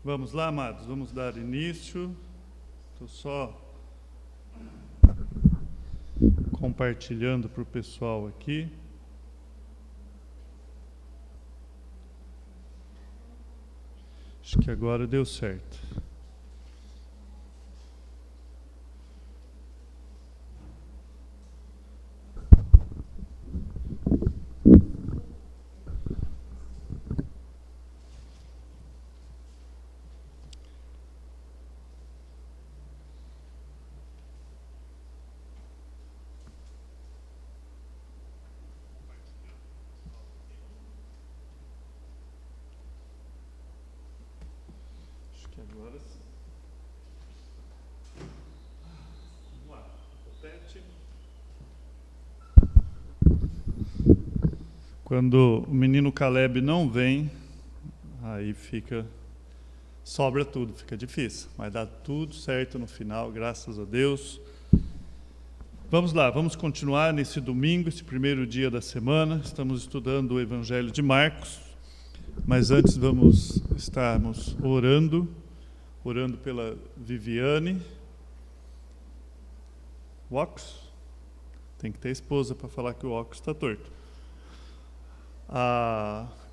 Vamos lá, amados, vamos dar início. Estou só compartilhando para o pessoal aqui. Acho que agora deu certo. Agora sim. Vamos lá. Repete. Quando o menino Caleb não vem, aí sobra tudo, fica difícil. Mas dá tudo certo no final, graças a Deus. Vamos lá, vamos continuar nesse domingo, esse primeiro dia da semana. Estamos estudando o Evangelho de Marcos. Mas antes vamos estarmos orando pela Viviane. O óculos? Tem que ter esposa para falar que o óculos está torto.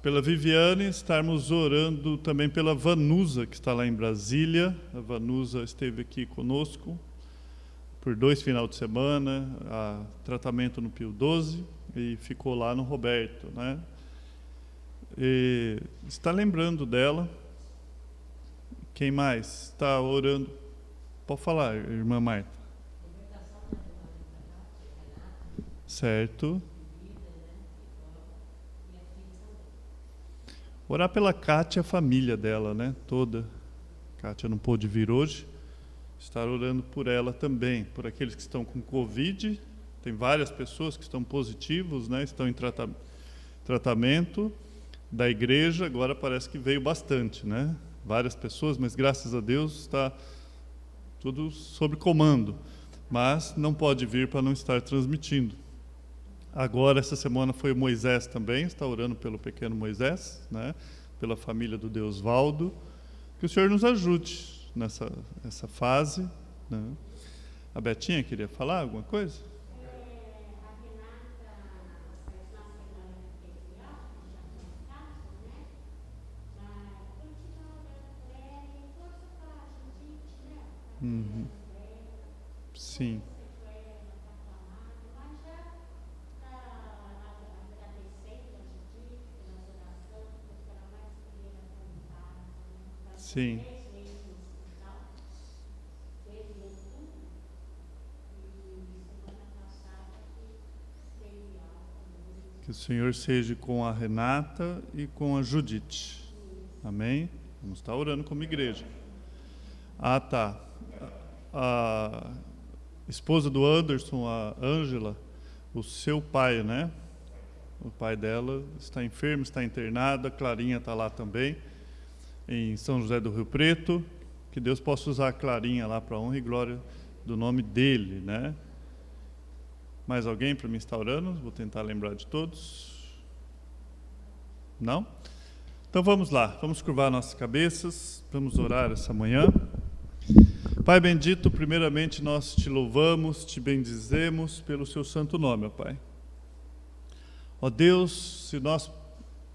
Pela Viviane, estarmos orando também pela Vanusa, que está lá em Brasília. A Vanusa esteve aqui conosco por 2 finais de semana, tratamento no Pio 12, e ficou lá no Roberto, né? E está lembrando dela. Quem mais está orando? Pode falar, irmã Marta. Certo. Orar pela Kátia, a família dela, né? Toda. Kátia não pôde vir hoje. Estar orando por ela também, por aqueles que estão com Covid. Tem várias pessoas que estão positivos, né? Estão em tratamento. Da igreja, agora parece que veio bastante, né? Várias pessoas, mas graças a Deus está tudo sob comando. Mas não pode vir para não estar transmitindo. Agora, essa semana foi o Moisés também, está orando pelo pequeno Moisés, né? Pela família do Deusvaldo. Que o Senhor nos ajude nessa fase, né? A Betinha queria falar alguma coisa? Uhum. Sim. Sim. Que o Senhor seja com a Renata e com a Judite. Amém? Vamos estar orando como igreja. Tá. A esposa do Anderson, a Ângela, o seu pai, né? O pai dela está enfermo, está internado. A Clarinha está lá também, em São José do Rio Preto. Que Deus possa usar a Clarinha lá para a honra e glória do nome dele, né? Mais alguém para me estar orando? Vou tentar lembrar de todos. Não? Então vamos lá, vamos curvar nossas cabeças, vamos orar essa manhã. Pai bendito, primeiramente nós te louvamos, te bendizemos pelo seu santo nome, ó Pai. Ó Deus, se nós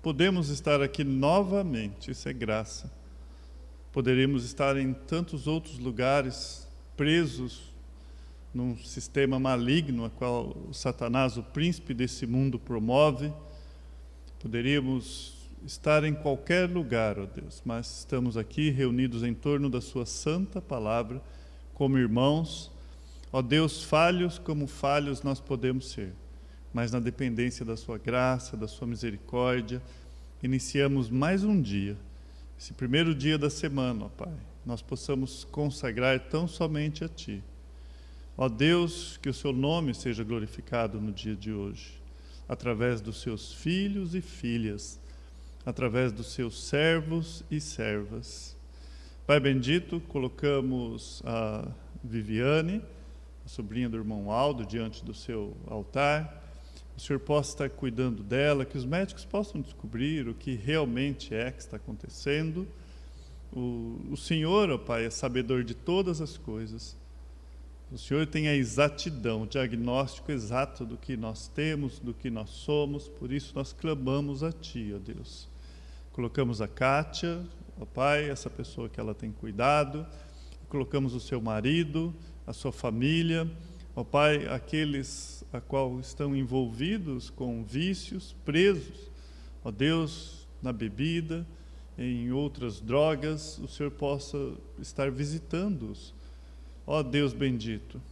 podemos estar aqui novamente, isso é graça. Poderíamos estar em tantos outros lugares, presos num sistema maligno, a qual o Satanás, o príncipe desse mundo, promove. Poderíamos estar em qualquer lugar, ó Deus, mas estamos aqui reunidos em torno da sua santa palavra, como irmãos. Ó Deus, falhos como falhos nós podemos ser, mas na dependência da sua graça, da sua misericórdia, iniciamos mais um dia, esse primeiro dia da semana, ó Pai, nós possamos consagrar tão somente a Ti. Ó Deus, que o Seu nome seja glorificado no dia de hoje, através dos Seus filhos e filhas, através dos Seus servos e servas. Pai bendito, colocamos a Viviane, a sobrinha do irmão Aldo, diante do Seu altar. O Senhor possa estar cuidando dela, que os médicos possam descobrir o que realmente é que está acontecendo. o Senhor, ó Pai, é sabedor de todas as coisas. O Senhor tem a exatidão, o diagnóstico exato do que nós temos, do que nós somos, por isso nós clamamos a Ti, ó Deus. Colocamos a Kátia, ó Pai, essa pessoa que ela tem cuidado, colocamos o seu marido, a sua família, ó Pai, aqueles a qual estão envolvidos com vícios, presos, ó Deus, na bebida, em outras drogas, o Senhor possa estar visitando-os. Ó Deus bendito,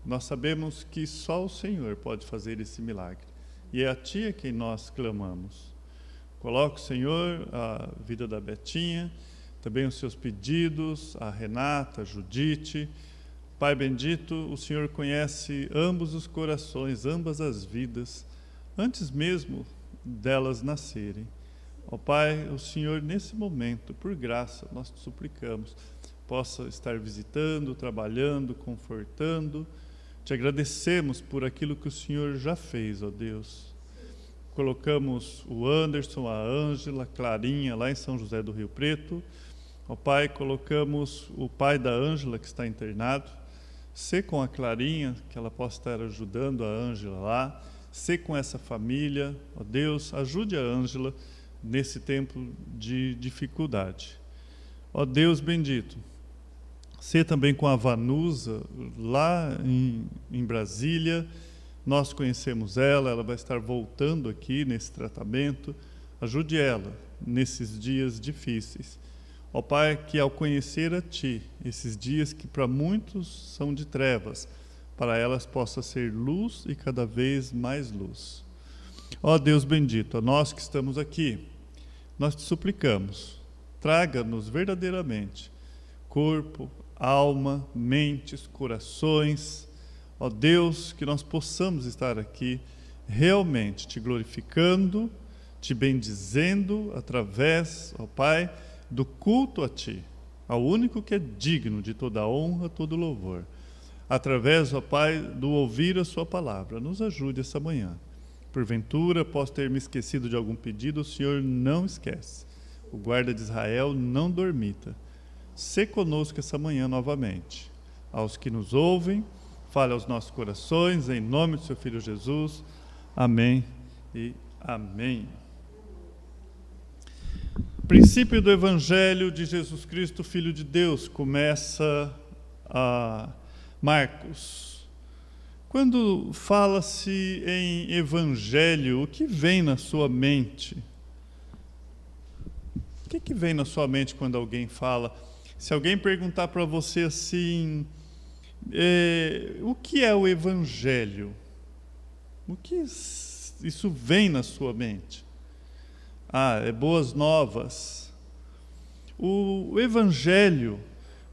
nós sabemos que só o Senhor pode fazer esse milagre, e é a Ti a quem nós clamamos. Coloque, Senhor, a vida da Betinha, também os seus pedidos, a Renata, a Judite. Pai bendito, o Senhor conhece ambos os corações, ambas as vidas, antes mesmo delas nascerem. Ó Pai, o Senhor, nesse momento, por graça, nós te suplicamos, possa estar visitando, trabalhando, confortando. Te agradecemos por aquilo que o Senhor já fez, ó Deus. Colocamos o Anderson, a Ângela, a Clarinha, lá em São José do Rio Preto. Ó Pai, colocamos o pai da Ângela, que está internado. Sê com a Clarinha, que ela possa estar ajudando a Ângela lá. Sê com essa família. Ó Deus, ajude a Ângela nesse tempo de dificuldade. Ó Deus bendito, sê também com a Vanusa, lá em Brasília. Nós conhecemos ela, ela vai estar voltando aqui nesse tratamento. Ajude ela nesses dias difíceis. Ó Pai, que ao conhecer a Ti, esses dias que para muitos são de trevas, para elas possa ser luz e cada vez mais luz. Ó Deus bendito, a nós que estamos aqui, nós te suplicamos, traga-nos verdadeiramente corpo, alma, mentes, corações. Ó Deus, que nós possamos estar aqui realmente te glorificando, te bendizendo através, ó Pai, do culto a Ti, ao único que é digno de toda honra, todo louvor. Através, ó Pai, do ouvir a Sua palavra. Nos ajude essa manhã. Porventura, posso ter me esquecido de algum pedido, o Senhor não esquece. O guarda de Israel não dormita. Sê conosco essa manhã novamente. Aos que nos ouvem, fale aos nossos corações, em nome do Seu Filho Jesus. Amém e amém. O princípio do Evangelho de Jesus Cristo, Filho de Deus, começa a Marcos. Quando fala-se em Evangelho, o que vem na sua mente? O que vem na sua mente quando alguém fala? Se alguém perguntar para você assim, o que é o Evangelho? O que isso vem na sua mente? É boas novas. O Evangelho,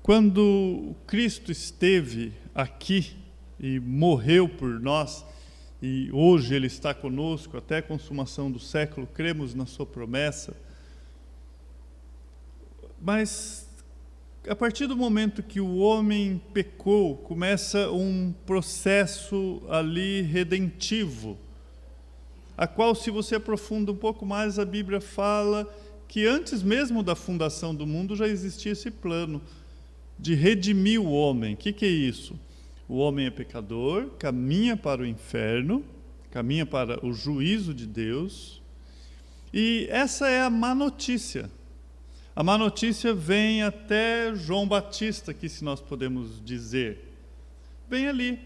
quando Cristo esteve aqui e morreu por nós, e hoje Ele está conosco até a consumação do século, cremos na Sua promessa. Mas, a partir do momento que o homem pecou, começa um processo ali redentivo, a qual, se você aprofunda um pouco mais, a Bíblia fala que antes mesmo da fundação do mundo já existia esse plano de redimir o homem. O que é isso? O homem é pecador, caminha para o inferno, caminha para o juízo de Deus, e essa é a má notícia. A má notícia vem até João Batista, que se nós podemos dizer, vem ali.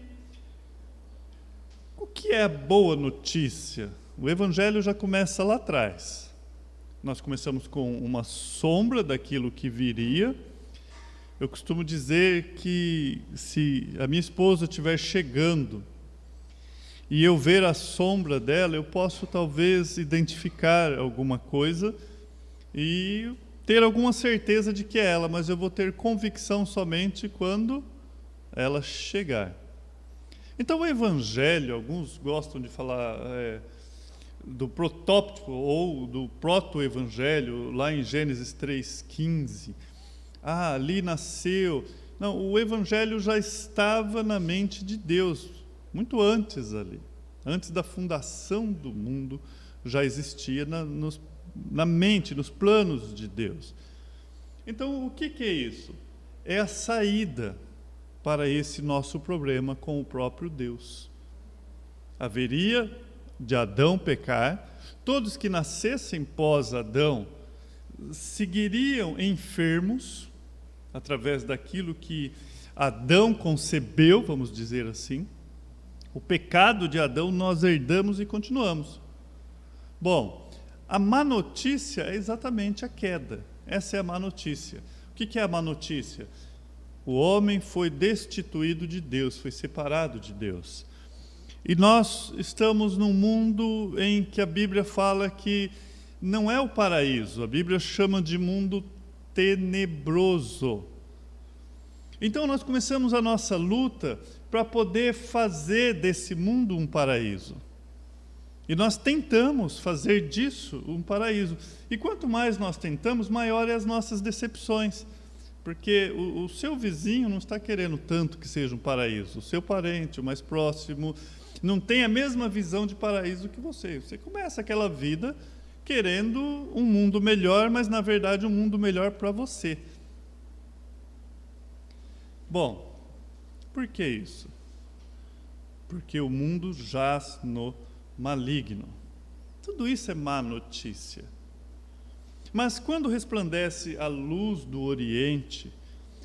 O que é a boa notícia? O Evangelho já começa lá atrás. Nós começamos com uma sombra daquilo que viria. Eu costumo dizer que se a minha esposa estiver chegando e eu ver a sombra dela, eu posso talvez identificar alguma coisa e ter alguma certeza de que é ela, mas eu vou ter convicção somente quando ela chegar. Então o Evangelho, alguns gostam de falar do protótipo ou do proto-evangelho, lá em Gênesis 3,15. Ali nasceu. Não, o Evangelho já estava na mente de Deus, muito antes ali. Antes da fundação do mundo, já existia na mente, nos planos de Deus. Então, o que é isso? É a saída para esse nosso problema com o próprio Deus. Haveria de Adão pecar, todos que nascessem pós-Adão seguiriam enfermos, através daquilo que Adão concebeu, vamos dizer assim. O pecado de Adão nós herdamos e continuamos. Bom, a má notícia é exatamente a queda. Essa é a má notícia. O que é a má notícia? O homem foi destituído de Deus, foi separado de Deus. E nós estamos num mundo em que a Bíblia fala que não é o paraíso, a Bíblia chama de mundo tenebroso. Então nós começamos a nossa luta para poder fazer desse mundo um paraíso. E nós tentamos fazer disso um paraíso. E quanto mais nós tentamos, maiores as nossas decepções. Porque o seu vizinho não está querendo tanto que seja um paraíso. O seu parente, o mais próximo, não tem a mesma visão de paraíso que você. Você começa aquela vida querendo um mundo melhor, mas na verdade um mundo melhor para você. Bom, por que isso? Porque o mundo jaz no maligno. Tudo isso é má notícia. Mas quando resplandece a luz do Oriente,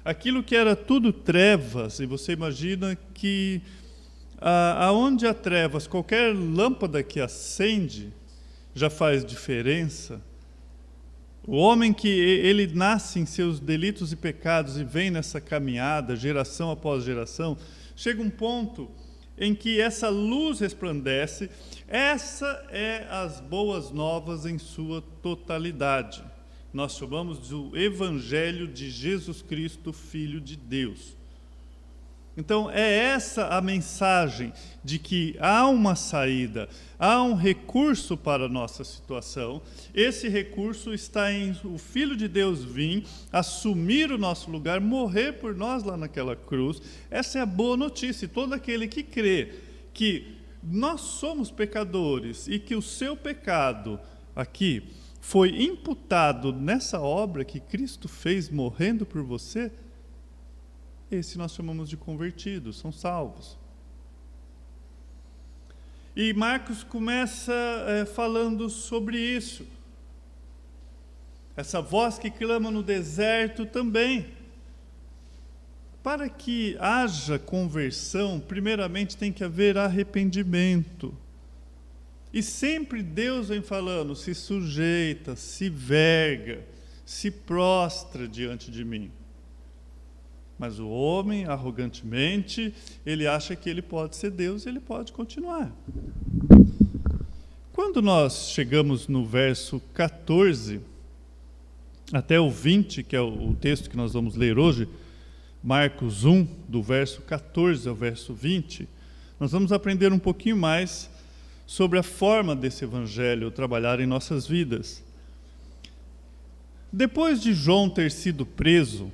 aquilo que era tudo trevas, e você imagina que aonde há trevas, qualquer lâmpada que acende já faz diferença. O homem que ele nasce em seus delitos e pecados e vem nessa caminhada, geração após geração, chega um ponto em que essa luz resplandece. Essa é as boas novas em sua totalidade. Nós chamamos do Evangelho de Jesus Cristo, Filho de Deus. Então, é essa a mensagem de que há uma saída, há um recurso para a nossa situação. Esse recurso está em o Filho de Deus vir, assumir o nosso lugar, morrer por nós lá naquela cruz. Essa é a boa notícia. E todo aquele que crê que nós somos pecadores e que o seu pecado aqui foi imputado nessa obra que Cristo fez morrendo por você, esse nós chamamos de convertidos, são salvos. E Marcos começa falando sobre isso. Essa voz que clama no deserto também. Para que haja conversão, primeiramente tem que haver arrependimento. E sempre Deus vem falando, se sujeita, se verga, se prostra diante de mim. Mas o homem, arrogantemente, ele acha que ele pode ser Deus e ele pode continuar. Quando nós chegamos no verso 14, até o 20, que é o texto que nós vamos ler hoje, Marcos 1, do verso 14 ao verso 20, nós vamos aprender um pouquinho mais sobre a forma desse evangelho trabalhar em nossas vidas. Depois de João ter sido preso,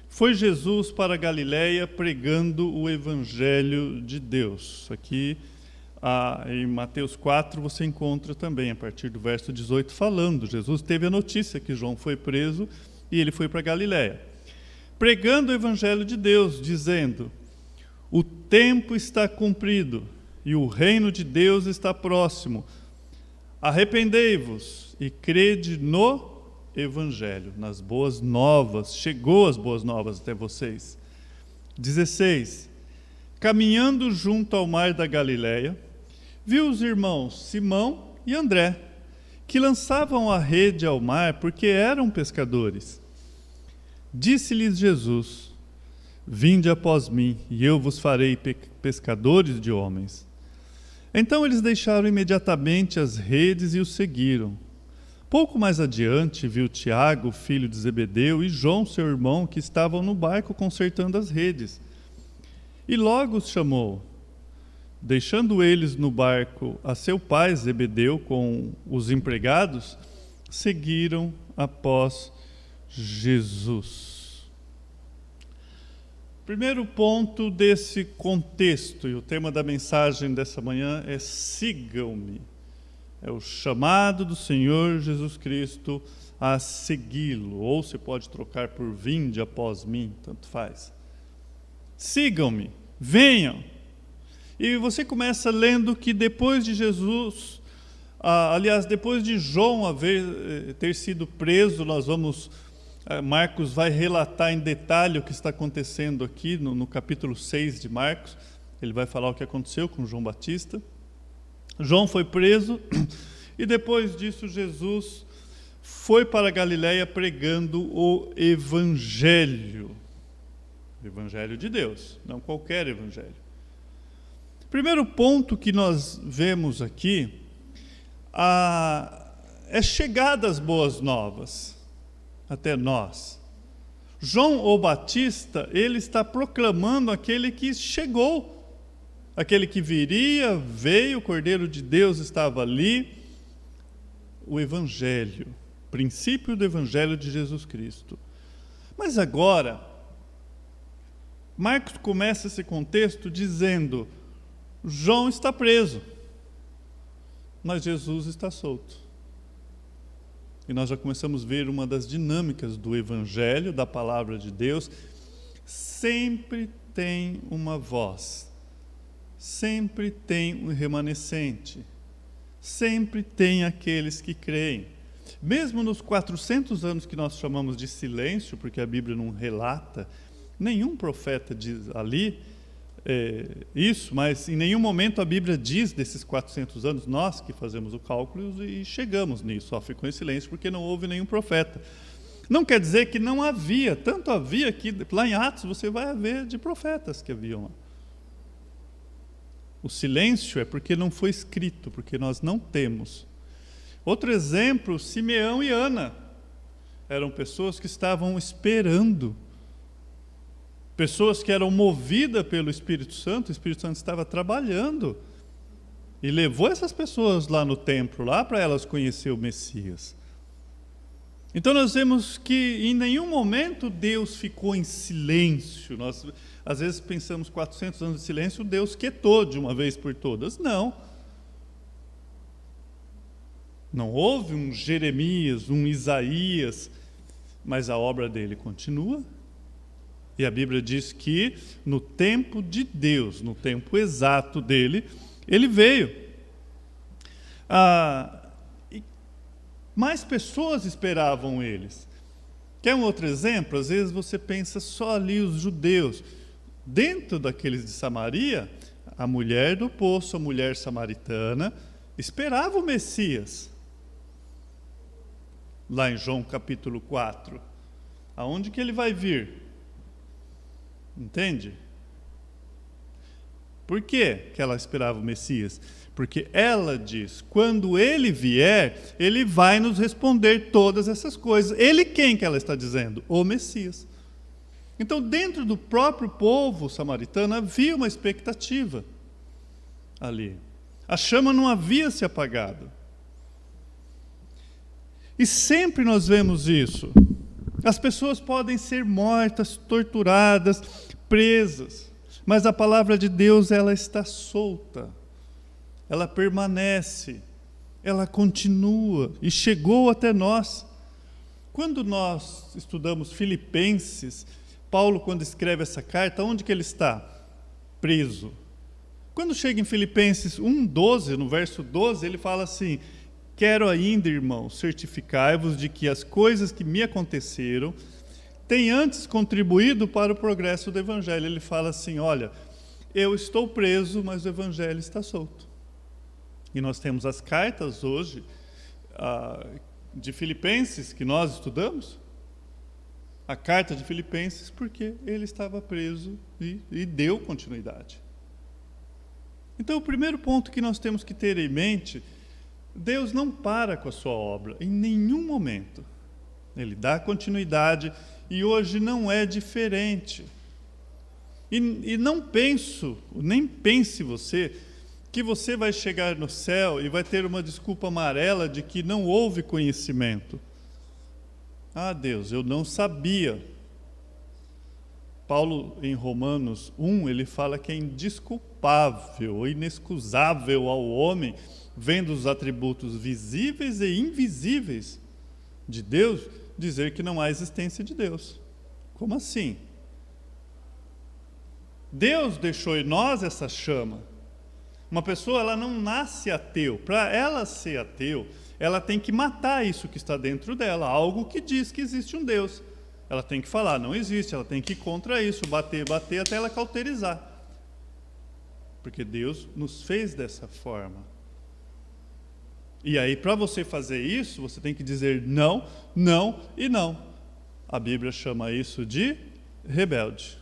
foi Jesus para a Galiléia pregando o Evangelho de Deus. Aqui em Mateus 4 você encontra também, a partir do verso 18, falando. Jesus teve a notícia que João foi preso e ele foi para a Galiléia. Pregando o Evangelho de Deus, dizendo: o tempo está cumprido e o reino de Deus está próximo. Arrependei-vos e crede no Evangelho, nas boas novas. Chegou as boas novas até vocês. 16. Caminhando junto ao mar da Galiléia, viu os irmãos Simão e André, que lançavam a rede ao mar porque eram pescadores. Disse-lhes Jesus: vinde após mim, e eu vos farei pescadores de homens. Então eles deixaram imediatamente as redes e o seguiram. Pouco mais adiante, viu Tiago, filho de Zebedeu, e João, seu irmão, que estavam no barco consertando as redes. E logo os chamou. Deixando eles no barco a seu pai Zebedeu com os empregados, seguiram após Jesus. Primeiro ponto desse contexto, e o tema da mensagem dessa manhã é: sigam-me. É o chamado do Senhor Jesus Cristo a segui-lo, ou você pode trocar por vinde após mim, tanto faz. Sigam-me, venham. E você começa lendo que depois de Jesus, aliás, depois de João ter sido preso, Marcos vai relatar em detalhe o que está acontecendo aqui no capítulo 6 de Marcos. Ele vai falar o que aconteceu com João Batista. João foi preso e depois disso Jesus foi para a Galiléia pregando o Evangelho. O Evangelho de Deus, não qualquer Evangelho. Primeiro ponto que nós vemos aqui é chegada as boas novas até nós. João o Batista, ele está proclamando aquele que chegou, aquele que viria, veio, o Cordeiro de Deus estava ali, o Evangelho, princípio do Evangelho de Jesus Cristo. Mas agora, Marcos começa esse contexto dizendo: João está preso, mas Jesus está solto. E nós já começamos a ver uma das dinâmicas do Evangelho, da Palavra de Deus. Sempre tem uma voz, sempre tem um remanescente, sempre tem aqueles que creem. Mesmo nos 400 anos que nós chamamos de silêncio, porque a Bíblia não relata, nenhum profeta diz ali isso, mas em nenhum momento a Bíblia diz desses 400 anos, nós que fazemos o cálculo e chegamos nisso, só ficou em silêncio porque não houve nenhum profeta. Não quer dizer que não havia, tanto havia que lá em Atos você vai ver de profetas que haviam lá. O silêncio é porque não foi escrito, porque nós não temos. Outro exemplo, Simeão e Ana, eram pessoas que estavam esperando, pessoas que eram movidas pelo Espírito Santo. O Espírito Santo estava trabalhando e levou essas pessoas lá no templo, lá para elas conhecer o Messias. Então nós vemos que em nenhum momento Deus ficou em silêncio. Nós às vezes pensamos 400 anos de silêncio, Deus quietou de uma vez por todas. Não. Não houve um Jeremias, um Isaías, mas a obra dele continua. E a Bíblia diz que no tempo de Deus, no tempo exato dele, ele veio. E mais pessoas esperavam eles. Quer um outro exemplo? Às vezes você pensa só ali os judeus. Dentro daqueles de Samaria, a mulher do poço, a mulher samaritana, esperava o Messias. Lá em João capítulo 4. Aonde que ele vai vir? Entende? Por que ela esperava o Messias? Porque ela diz, quando ele vier, ele vai nos responder todas essas coisas. Ele quem que ela está dizendo? O Messias. Então, dentro do próprio povo samaritano, havia uma expectativa ali. A chama não havia se apagado. E sempre nós vemos isso. As pessoas podem ser mortas, torturadas, presas, mas a palavra de Deus, ela está solta, ela permanece, ela continua e chegou até nós. Quando nós estudamos Filipenses, Paulo, quando escreve essa carta, onde que ele está? Preso. Quando chega em Filipenses 1:12, no verso 12, ele fala assim: quero ainda, irmãos, certificai-vos de que as coisas que me aconteceram têm antes contribuído para o progresso do Evangelho. Ele fala assim: olha, eu estou preso, mas o Evangelho está solto. E nós temos as cartas hoje de Filipenses que nós estudamos. A carta de Filipenses, porque ele estava preso e deu continuidade. Então, o primeiro ponto que nós temos que ter em mente: Deus não para com a sua obra, em nenhum momento. Ele dá continuidade e hoje não é diferente. E não penso, nem pense você, que você vai chegar no céu e vai ter uma desculpa amarela de que não houve conhecimento. Ah, Deus, eu não sabia. Paulo, em Romanos 1, ele fala que é indesculpável, inexcusável ao homem, vendo os atributos visíveis e invisíveis de Deus, dizer que não há existência de Deus. Como assim? Deus deixou em nós essa chama. Uma pessoa, ela não nasce ateu. Para ela ser ateu, ela tem que matar isso que está dentro dela, algo que diz que existe um Deus. Ela tem que falar, não existe, ela tem que ir contra isso, bater até ela cauterizar. Porque Deus nos fez dessa forma. E aí, para você fazer isso, você tem que dizer não, não e não. A Bíblia chama isso de rebelde.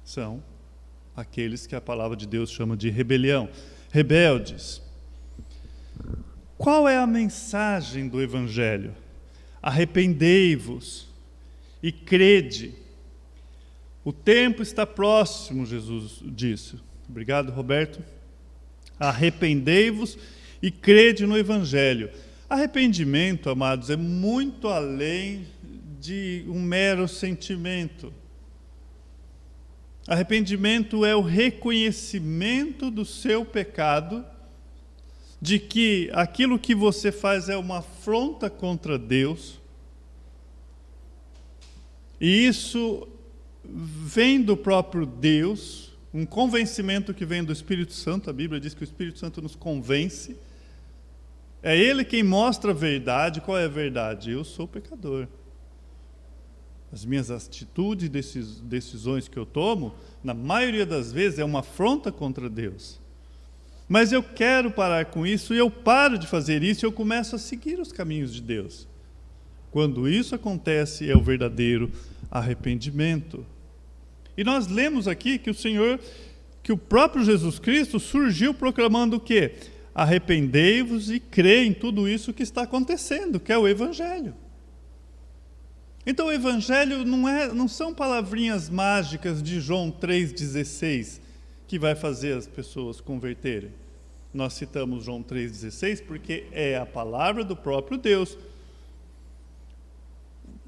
São aqueles que a palavra de Deus chama de rebelião. Rebeldes. Qual é a mensagem do Evangelho? Arrependei-vos e crede. O tempo está próximo, Jesus disse. Obrigado, Roberto. Arrependei-vos e crede no Evangelho. Arrependimento, amados, é muito além de um mero sentimento. Arrependimento é o reconhecimento do seu pecado, de que aquilo que você faz é uma afronta contra Deus. E isso vem do próprio Deus, um convencimento que vem do Espírito Santo. A Bíblia diz que o Espírito Santo nos convence. É Ele quem mostra a verdade. Qual é a verdade? Eu sou pecador. As minhas atitudes e decisões que eu tomo, na maioria das vezes, é uma afronta contra Deus. Mas eu quero parar com isso, e eu paro de fazer isso, e eu começo a seguir os caminhos de Deus. Quando isso acontece, é o verdadeiro arrependimento. E nós lemos aqui que o próprio Jesus Cristo surgiu proclamando o quê? Arrependei-vos e crê em tudo isso que está acontecendo, que é o Evangelho. Então o Evangelho não são palavrinhas mágicas de João 3,16 que vai fazer as pessoas converterem. Nós citamos João 3,16 porque é a palavra do próprio Deus.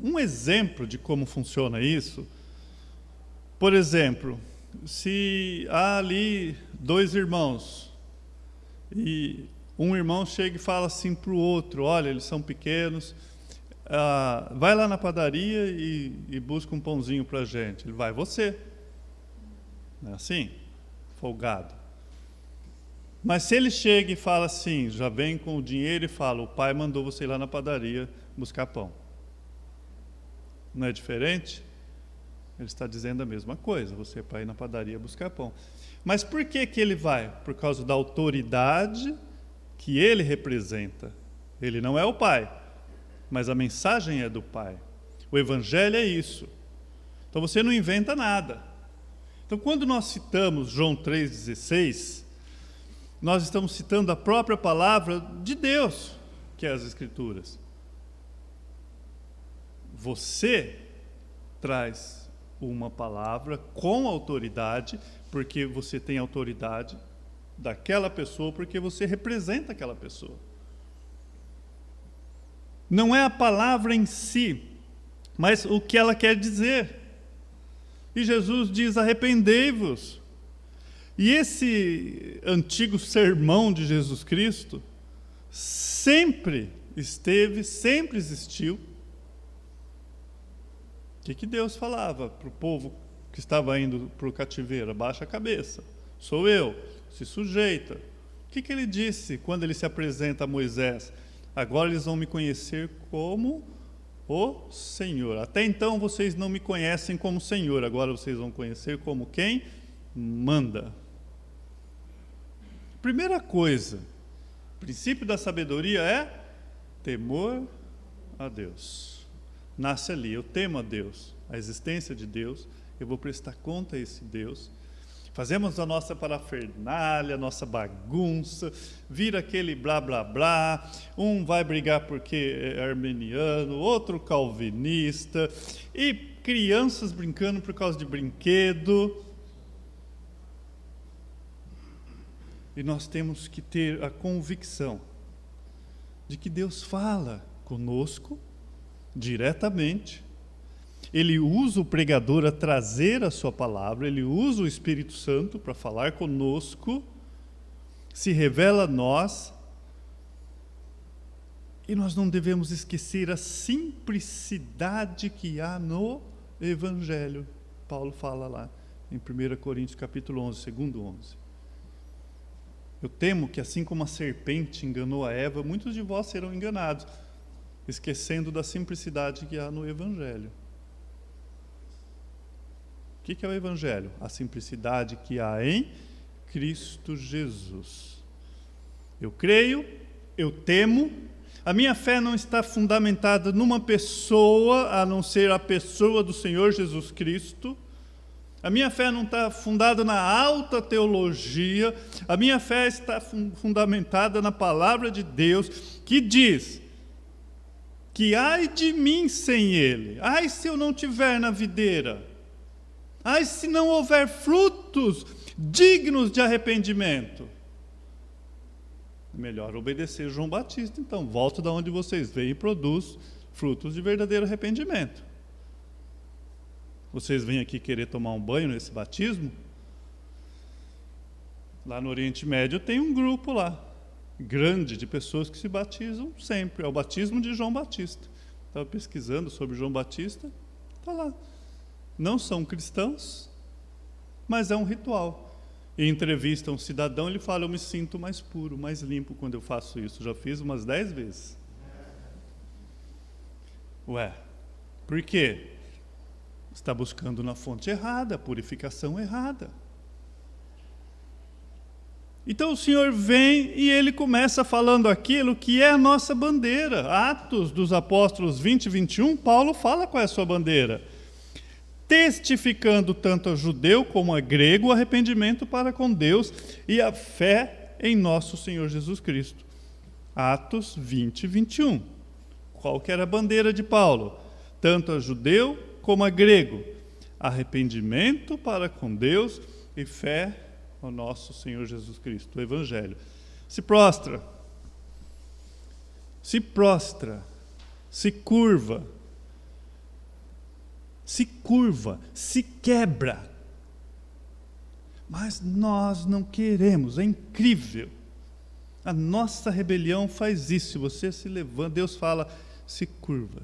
Um exemplo de como funciona isso, por exemplo, se há ali dois irmãos, e um irmão chega e fala assim para o outro, olha, eles são pequenos, vai lá na padaria e busca um pãozinho para a gente. Ele vai, você. Não é assim? Folgado. Mas se ele chega e fala assim, já vem com o dinheiro e fala, o pai mandou você ir lá na padaria buscar pão. Não é diferente? Ele está dizendo a mesma coisa, você é para ir na padaria buscar pão. Mas por que ele vai? Por causa da autoridade que ele representa. Ele não é o pai, mas a mensagem é do pai. O Evangelho é isso. Então você não inventa nada. Então quando nós citamos João 3,16, nós estamos citando a própria palavra de Deus, que é as Escrituras. Você traz uma palavra com autoridade, porque você tem autoridade daquela pessoa, porque você representa aquela pessoa. Não é a palavra em si, mas o que ela quer dizer. E Jesus diz, arrependei-vos. E esse antigo sermão de Jesus Cristo sempre esteve, sempre existiu. O que Deus falava para o povo que estava indo para o cativeiro? Abaixa a cabeça, sou eu, se sujeita. O que ele disse quando ele se apresenta a Moisés? Agora eles vão me conhecer como o Senhor. Até então vocês não me conhecem como Senhor, agora vocês vão conhecer como quem manda. Primeira coisa, o princípio da sabedoria é temor a Deus. Nasce ali, eu temo a Deus, a existência de Deus, eu vou prestar conta a esse Deus. Fazemos a nossa parafernália, a nossa bagunça, vira aquele blá blá blá, um vai brigar porque é armeniano, outro calvinista, e crianças brincando por causa de brinquedo. E nós temos que ter a convicção de que Deus fala conosco diretamente. Ele usa o pregador a trazer a sua palavra, ele usa o Espírito Santo para falar conosco, se revela a nós, E nós não devemos esquecer a simplicidade que há no Evangelho. Paulo fala lá em 1 Coríntios capítulo 11, segundo 11. Eu temo que assim como a serpente enganou a Eva, muitos de vós serão enganados, esquecendo da simplicidade que há no Evangelho. O que é o Evangelho? A simplicidade que há em Cristo Jesus. Eu creio, eu temo. A minha fé não está fundamentada numa pessoa, a não ser a pessoa do Senhor Jesus Cristo. A minha fé não está fundada na alta teologia. A minha fé está fundamentada na palavra de Deus, que diz que ai de mim sem Ele, ai se eu não tiver na videira, ai se não houver frutos dignos de arrependimento. Melhor obedecer João Batista, então. Volta de onde vocês veem e produz frutos de verdadeiro arrependimento. Vocês vêm aqui querer tomar um banho nesse batismo? Lá no Oriente Médio tem um grupo lá, grande, de pessoas que se batizam sempre. É o batismo de João Batista. Estava pesquisando sobre João Batista, está lá. Não são cristãos, mas é um ritual. Em entrevista a um cidadão, ele fala: eu me sinto mais puro, mais limpo quando eu faço isso. Já fiz umas 10 vezes. Ué, por quê? Está buscando na fonte errada, a purificação errada. Então o Senhor vem e Ele começa falando aquilo que é a nossa bandeira. Atos dos Apóstolos 20 e 21, Paulo fala qual é a sua bandeira. Testificando tanto a judeu como a grego o arrependimento para com Deus e a fé em nosso Senhor Jesus Cristo. Atos 20 e 21. Qual que era a bandeira de Paulo? Tanto a judeu como a grego. Arrependimento para com Deus e fé ao nosso Senhor Jesus Cristo. O Evangelho. Se prostra, se curva, se quebra. Mas nós não queremos, é incrível. A nossa rebelião faz isso. Você se levanta, Deus fala, se curva.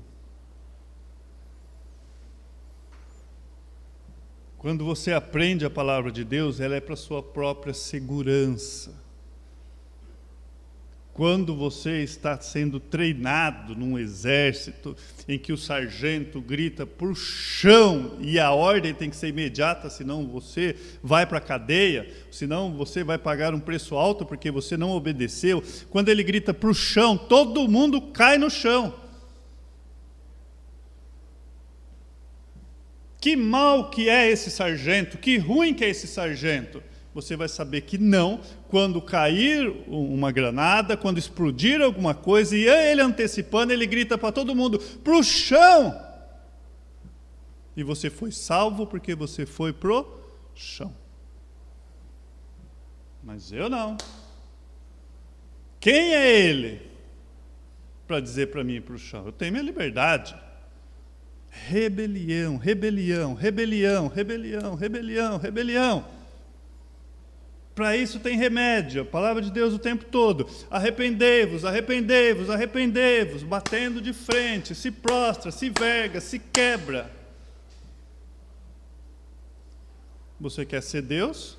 Quando você aprende a palavra de Deus, ela é para a sua própria segurança. Quando você está sendo treinado num exército em que o sargento grita para o chão e a ordem tem que ser imediata, senão você vai para a cadeia, senão você vai pagar um preço alto porque você não obedeceu. Quando ele grita para o chão, todo mundo cai no chão. Que mal que é esse sargento, que ruim que é esse sargento. Você vai saber que não, quando cair uma granada, quando explodir alguma coisa, e ele antecipando, ele grita para todo mundo, para o chão! E você foi salvo porque você foi pro chão. Mas eu não. Quem é ele para dizer para mim ir para o chão? Eu tenho minha liberdade. Rebelião, rebelião, rebelião, rebelião, rebelião, rebelião. Para isso tem remédio, a palavra de Deus o tempo todo. Arrependei-vos, arrependei-vos, arrependei-vos, batendo de frente, se prostra, se verga, se quebra. Você quer ser Deus?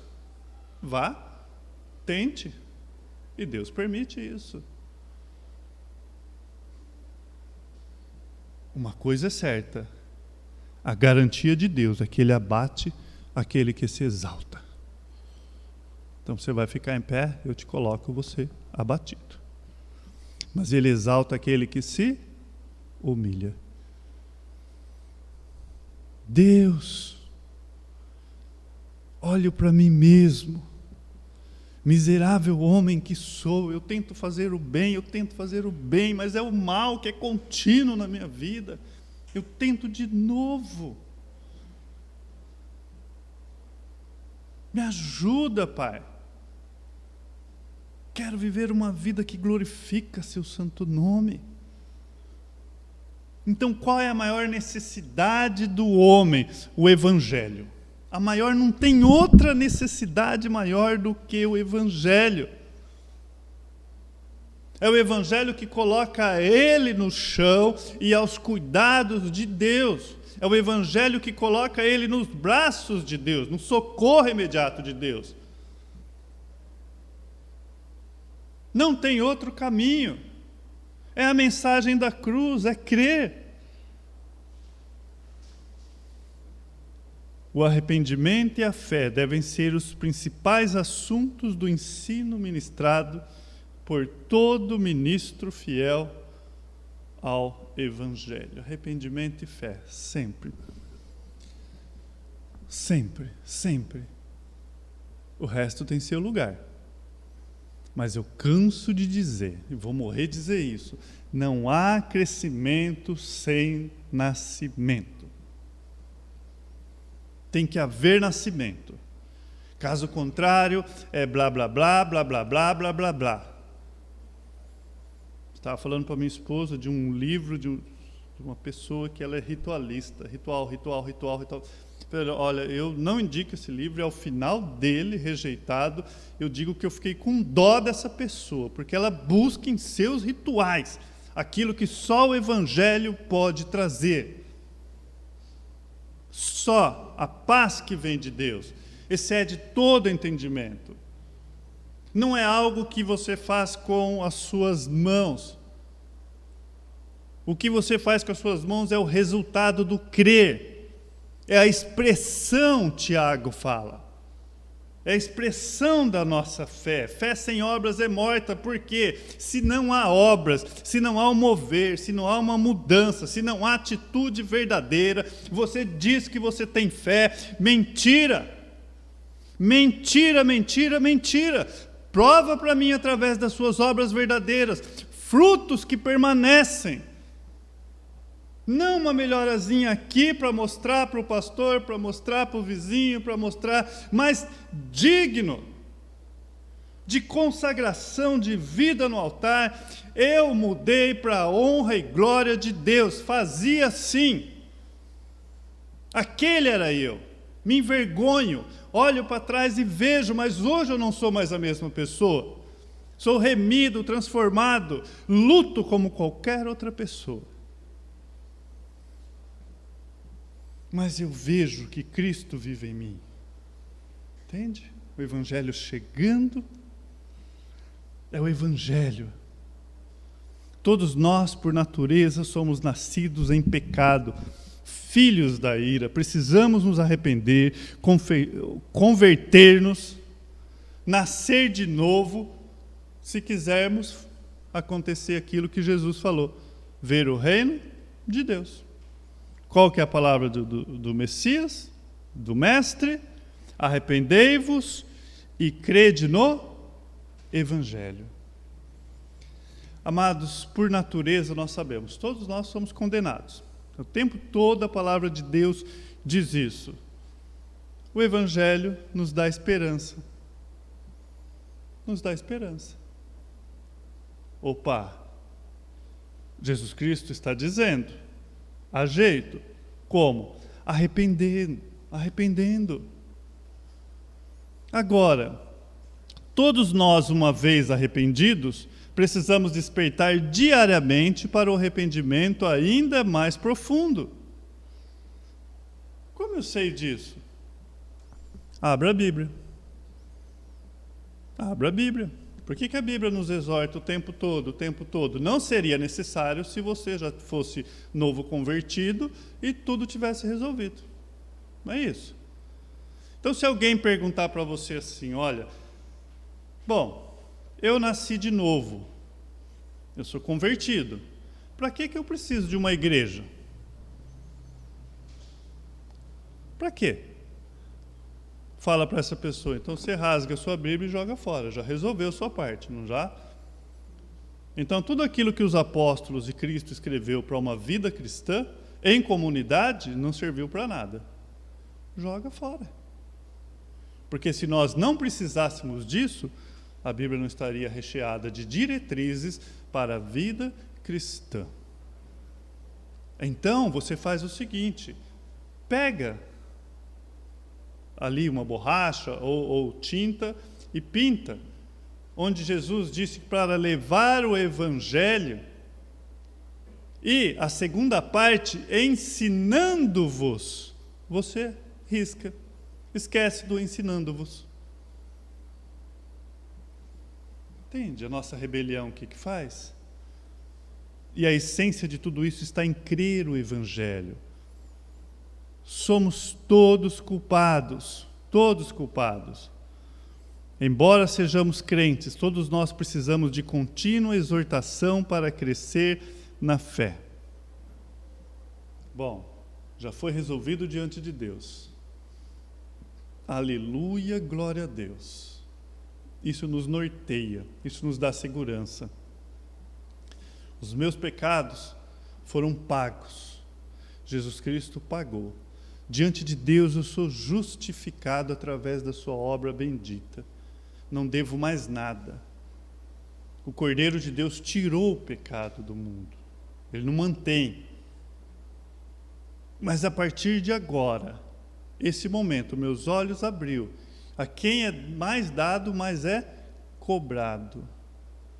Vá, tente, e Deus permite isso. Uma coisa é certa, a garantia de Deus é que Ele abate aquele que se exalta. Então você vai ficar em pé, eu te coloco você abatido. Mas Ele exalta aquele que se humilha. Deus, olho para mim mesmo, miserável homem que sou, eu tento fazer o bem, mas é o mal que é contínuo na minha vida. Eu tento de novo. Me ajuda, Pai. Quero viver uma vida que glorifica seu santo nome. Então, qual é a maior necessidade do homem? O Evangelho. A maior, não tem outra necessidade maior do que o Evangelho. É o evangelho que coloca ele no chão e aos cuidados de Deus. É o evangelho que coloca ele nos braços de Deus, no socorro imediato de Deus. Não tem outro caminho. É a mensagem da cruz, é crer. O arrependimento e a fé devem ser os principais assuntos do ensino ministrado por todo ministro fiel ao Evangelho. Arrependimento e fé, sempre. Sempre, sempre. O resto tem seu lugar. Mas eu canso de dizer, e vou morrer de dizer isso, não há crescimento sem nascimento. Tem que haver nascimento. Caso contrário, é blá, blá, blá, blá, blá, blá, blá, blá, blá. Estava falando para minha esposa de um livro de uma pessoa que ela é ritualista. Ritual. Olha, eu não indico esse livro, ao final dele, rejeitado, eu digo que eu fiquei com dó dessa pessoa, porque ela busca em seus rituais aquilo que só o Evangelho pode trazer. Só a paz que vem de Deus excede todo entendimento. Não é algo que você faz com as suas mãos. O que você faz com as suas mãos é o resultado do crer. É a expressão, Tiago fala. É a expressão da nossa fé. Fé sem obras é morta, porque se não há obras, se não há um mover, se não há uma mudança, se não há atitude verdadeira, você diz que você tem fé, mentira. Mentira, mentira, mentira. Prova para mim através das suas obras verdadeiras, frutos que permanecem. Não uma melhorazinha aqui para mostrar para o pastor, para mostrar para o vizinho, para mostrar, mas digno de consagração de vida no altar. Eu mudei para a honra e glória de Deus, fazia assim. Aquele era eu, me envergonho, olho para trás e vejo, mas hoje eu não sou mais a mesma pessoa. Sou remido, transformado, luto como qualquer outra pessoa. Mas eu vejo que Cristo vive em mim. Entende? O Evangelho chegando, é o Evangelho. Todos nós, por natureza, somos nascidos em pecado, filhos da ira, precisamos nos arrepender, converter-nos, nascer de novo, se quisermos acontecer aquilo que Jesus falou, ver o reino de Deus. Qual que é a palavra do Messias, do Mestre? Arrependei-vos e crede no Evangelho. Amados, por natureza nós sabemos, todos nós somos condenados. O tempo todo a palavra de Deus diz isso. O Evangelho nos dá esperança. Nos dá esperança. Opa! Jesus Cristo está dizendo, há jeito. Como? Arrependendo. Agora, todos nós, uma vez arrependidos, precisamos despertar diariamente para o arrependimento ainda mais profundo. Como eu sei disso? Abra a Bíblia. Abra a Bíblia. Por que a Bíblia nos exorta o tempo todo, o tempo todo? Não seria necessário se você já fosse novo convertido e tudo tivesse resolvido. Não é isso? Então, se alguém perguntar para você assim, olha, bom, eu nasci de novo, eu sou convertido, para que eu preciso de uma igreja? Para quê? Fala para essa pessoa, então você rasga a sua Bíblia e joga fora, já resolveu a sua parte, não já? Então tudo aquilo que os apóstolos e Cristo escreveu para uma vida cristã, em comunidade, não serviu para nada. Joga fora. Porque se nós não precisássemos disso, a Bíblia não estaria recheada de diretrizes para a vida cristã. Então você faz o seguinte, pega ali uma borracha ou tinta e pinta onde Jesus disse que para levar o Evangelho, e a segunda parte, ensinando-vos, você risca, esquece do ensinando-vos. Entende a nossa rebelião, o que faz? E a essência de tudo isso está em crer o Evangelho. Somos todos culpados, todos culpados. Embora sejamos crentes, todos nós precisamos de contínua exortação para crescer na fé. Bom, já foi resolvido diante de Deus. Aleluia, glória a Deus. Isso nos norteia, isso nos dá segurança. Os meus pecados foram pagos. Jesus Cristo pagou. Diante de Deus eu sou justificado através da sua obra bendita. Não devo mais nada. O Cordeiro de Deus tirou o pecado do mundo. Ele não mantém. Mas a partir de agora, esse momento, meus olhos abriu. A quem é mais dado, mais é cobrado.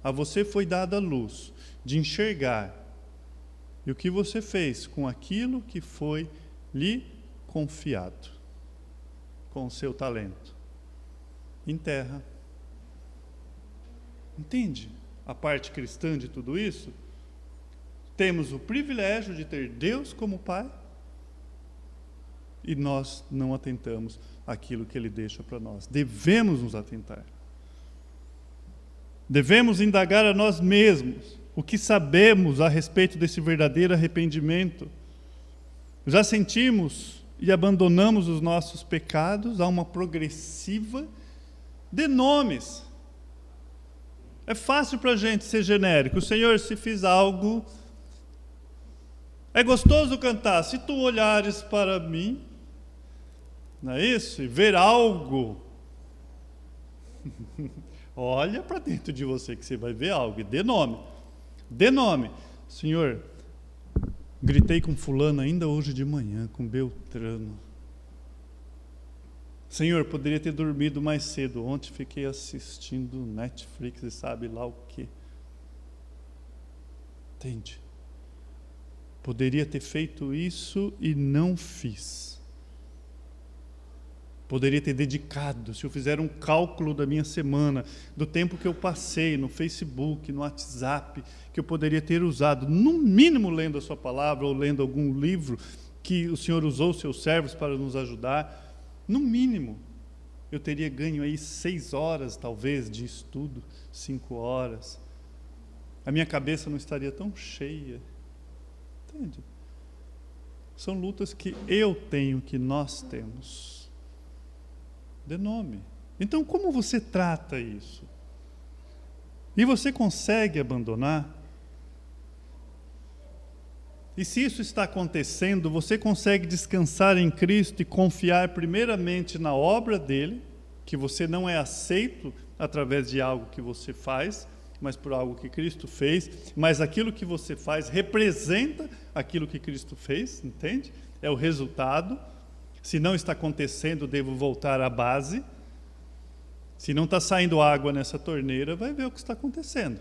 A você foi dada a luz de enxergar. E o que você fez com aquilo que foi lhe confiado, com o seu talento? Enterra. Entende a parte cristã de tudo isso? Temos o privilégio de ter Deus como Pai e nós não atentamos àquilo que Ele deixa para nós. Devemos nos atentar. Devemos indagar a nós mesmos o que sabemos a respeito desse verdadeiro arrependimento. Já sentimos e abandonamos os nossos pecados a uma progressiva de nomes. É fácil para a gente ser genérico. Senhor, se fiz algo, é gostoso cantar. Se tu olhares para mim, não é isso? E ver algo, olha para dentro de você que você vai ver algo. E dê nome. Dê nome. Senhor, gritei com fulano ainda hoje de manhã, com Beltrano. Senhor, poderia ter dormido mais cedo. Ontem fiquei assistindo Netflix e sabe lá o quê. Entende? Poderia ter feito isso e não fiz. Poderia ter dedicado, se eu fizer um cálculo da minha semana, do tempo que eu passei no Facebook, no WhatsApp, que eu poderia ter usado, no mínimo lendo a sua palavra ou lendo algum livro que o Senhor usou os seus servos para nos ajudar. No mínimo, eu teria ganho aí 6 horas, talvez, de estudo, 5 horas. A minha cabeça não estaria tão cheia. Entende? São lutas que eu tenho, que nós temos. Dê nome. Então, como você trata isso? E você consegue abandonar? E se isso está acontecendo, você consegue descansar em Cristo e confiar primeiramente na obra dele, que você não é aceito através de algo que você faz, mas por algo que Cristo fez, mas aquilo que você faz representa aquilo que Cristo fez, entende? É o resultado. Se não está acontecendo, devo voltar à base. Se não está saindo água nessa torneira, vai ver o que está acontecendo.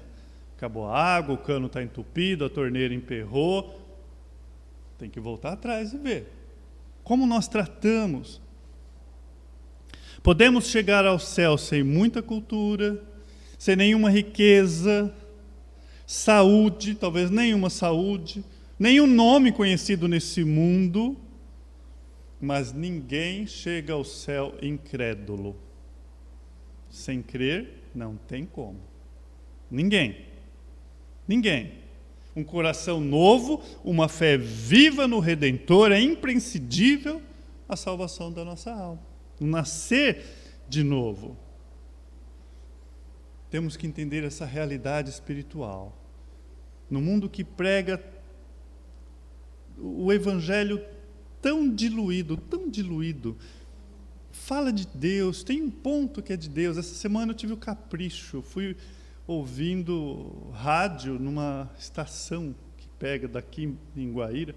Acabou a água, o cano está entupido, a torneira emperrou. Tem que voltar atrás e ver. Como nós tratamos. Podemos chegar ao céu sem muita cultura, sem nenhuma riqueza, saúde, talvez nenhuma saúde, nenhum nome conhecido nesse mundo, mas ninguém chega ao céu incrédulo. Sem crer, não tem como. Ninguém. Ninguém. Um coração novo, uma fé viva no Redentor é imprescindível à salvação da nossa alma. Nascer de novo. Temos que entender essa realidade espiritual. No mundo que prega o Evangelho tão diluído, fala de Deus, tem um ponto que é de Deus. Essa semana eu tive o capricho, fui ouvindo rádio numa estação que pega daqui em Guaíra,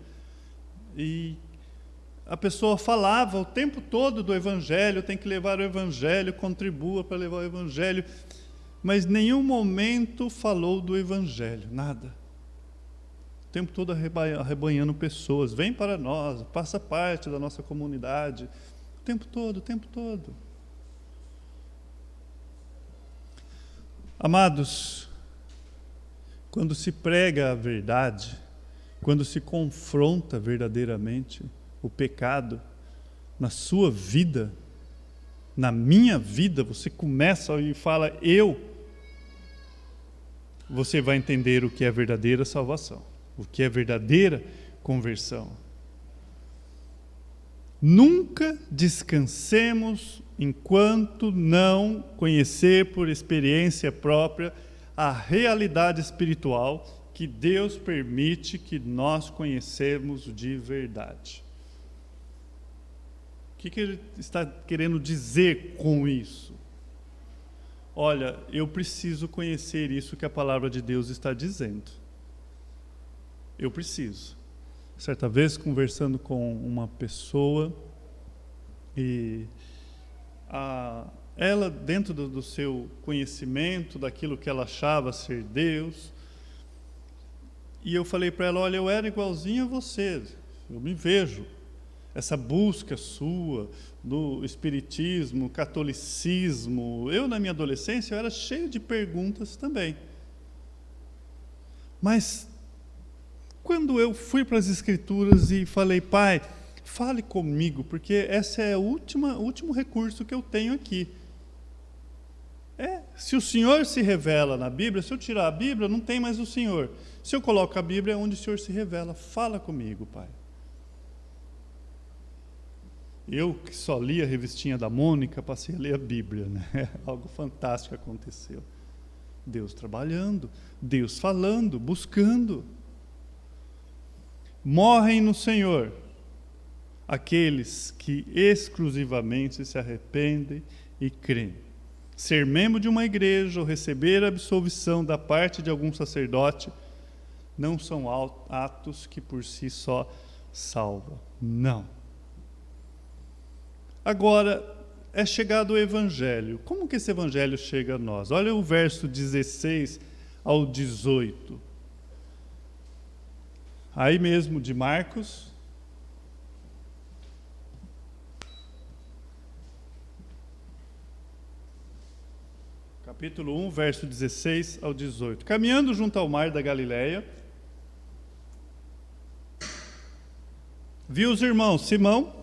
e a pessoa falava o tempo todo do Evangelho, tem que levar o Evangelho, contribua para levar o Evangelho, mas em nenhum momento falou do Evangelho, nada. O tempo todo arrebanhando pessoas, vem para nós, faça parte da nossa comunidade, o tempo todo. Amados, quando se prega a verdade, quando se confronta verdadeiramente o pecado na sua vida, na minha vida, você começa e fala você vai entender o que é verdadeira salvação, o que é verdadeira conversão. Nunca descansemos enquanto não conhecer por experiência própria a realidade espiritual que Deus permite que nós conhecemos de verdade. O que ele está querendo dizer com isso? Olha, eu preciso conhecer isso que a palavra de Deus está dizendo. Eu preciso. Certa vez, conversando com uma pessoa, e ela, dentro do seu conhecimento, daquilo que ela achava ser Deus, e eu falei para ela, olha, eu era igualzinho a você, eu me vejo. Essa busca sua no espiritismo, catolicismo, eu na minha adolescência eu era cheio de perguntas também. Mas quando eu fui para as Escrituras e falei, pai, fale comigo, porque esse é o último recurso que eu tenho aqui. Se o Senhor se revela na Bíblia, se eu tirar a Bíblia, não tem mais o Senhor. Se eu coloco a Bíblia, é onde o Senhor se revela. Fala comigo, pai. Eu, que só lia a revistinha da Mônica, passei a ler a Bíblia, né? Algo fantástico aconteceu. Deus trabalhando, Deus falando, buscando. Morrem no Senhor aqueles que exclusivamente se arrependem e creem. Ser membro de uma igreja ou receber a absolvição da parte de algum sacerdote não são atos que por si só salvam. Não. Agora, é chegado o Evangelho. Como que esse Evangelho chega a nós? Olha o verso 16 ao 18. Aí mesmo de Marcos. Capítulo 1, verso 16 ao 18. Caminhando junto ao mar da Galileia, viu os irmãos Simão